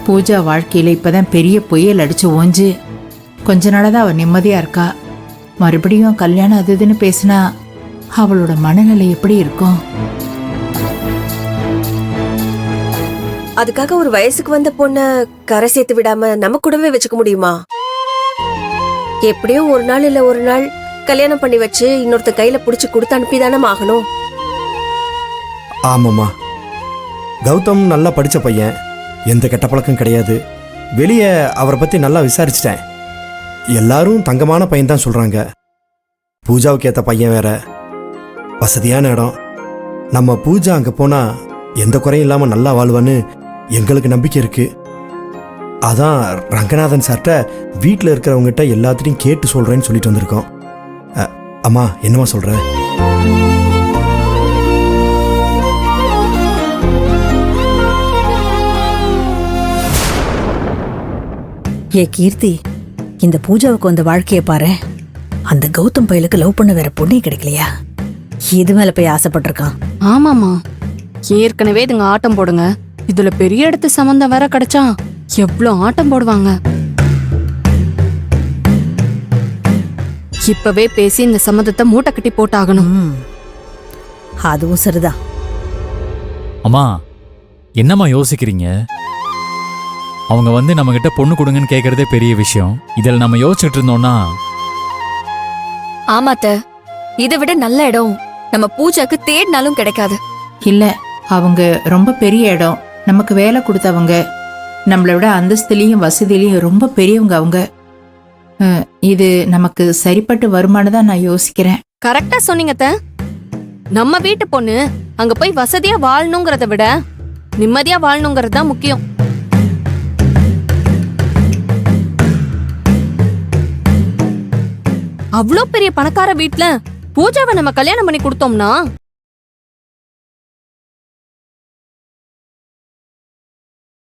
பூஜா வாழ்க்கையில இப்பதான் பெரிய புயல் அடிச்சு ஓஞ்சு கொஞ்ச நாளாதான் அவ நிம்மதியா இருக்கா. மறுபடியும் கல்யாணம் அது இதுன்னு பேசினா அவளோட மனநிலை எப்படி இருக்கும்? அதுக்காக ஒரு வயசுக்கு வந்த பொண்ண கரை சேர்த்து விடாம நம்ம கூடவே வச்சுக்க முடியுமா? எப்படியும் ஒரு நாள் இல்ல ஒரு நாள் கல்யாணம் பண்ணி வச்சு இன்னொருத்த கையில புடிச்சு கொடுத்து அனுப்பிதானே ஆகணும். ஆமாம்மா, கௌதம் நல்லா படித்த பையன், எந்த கெட்ட பழக்கம் கிடையாது. வெளியே அவரை பற்றி நல்லா விசாரிச்சிட்டேன். எல்லாரும் தங்கமான பையன் தான் சொல்கிறாங்க. பூஜாவுக்கு ஏற்ற பையன் வேற, வசதியான இடம். நம்ம பூஜா அங்கே போனால் எந்த குறையும் இல்லாமல் நல்லா வாழ்வான்னு எங்களுக்கு நம்பிக்கை இருக்குது. அதான் ரங்கநாதன் சார்கிட்ட வீட்டில் இருக்கிறவங்ககிட்ட எல்லாத்தையும் கேட்டு சொல்கிறேன்னு சொல்லிட்டு வந்திருக்கோம். அம்மா என்னம்மா சொல்கிற? ஏ கீர்த்தி, இந்த பூஜாவுக்கு வந்த வாழ்க்கைய பாரு. அந்த கௌதம் பயலுக்கு லவ் பண்ண வேற பொண்ணே கிடைக்கலையா? இது மேல போய் ஆசைப்பட்டிருக்கான். ஆமாமா, ஏற்கனவே இதுங்க ஆட்டம் போடுங்க. இதுல பெரிய இடத்து சம்பந்தம் வேற கிடைச்சா எவ்ளோ ஆட்டம் போடுவாங்க. இப்பவே பேசி இந்த சம்மதத்தை மூட்டை கட்டி போட்டாகணும். அதுவும் சரிதான். அம்மா, என்னம்மா யோசிக்கிறீங்க? அவங்க வந்து நம்ம கிட்ட பொண்ணு கொடுங்கன்னு கேட்கறதே பெரிய விஷயம். இதில் நம்ம யோசிச்சுட்டு இருந்தோம்னா. ஆமாத்த, இதை விட நல்ல இடம் நம்ம பூஜாக்கு தேடினாலும் கிடைக்காது. இல்ல, அவங்க ரொம்ப பெரிய இடம், நமக்கு வேலை கொடுத்தவங்க, நம்மளை விட அந்தஸ்துலயும் வசதியிலையும் ரொம்ப பெரியவங்க அவங்க. இது நமக்கு சரிப்பட்டு வருமானு தான் நான் யோசிக்கிறேன். கரெக்டா சொன்னீங்க அத்தை. நம்ம வீட்டு பொண்ணு அங்க போய் வசதியா வாழணுங்கிறத விட நிம்மதியா வாழணுங்கிறது தான் முக்கியம். அவ்வளோ பெரிய பணக்கார வீட்ல பூஜாவை நம்ம கல்யாணம் பண்ணி கொடுத்தோம்னா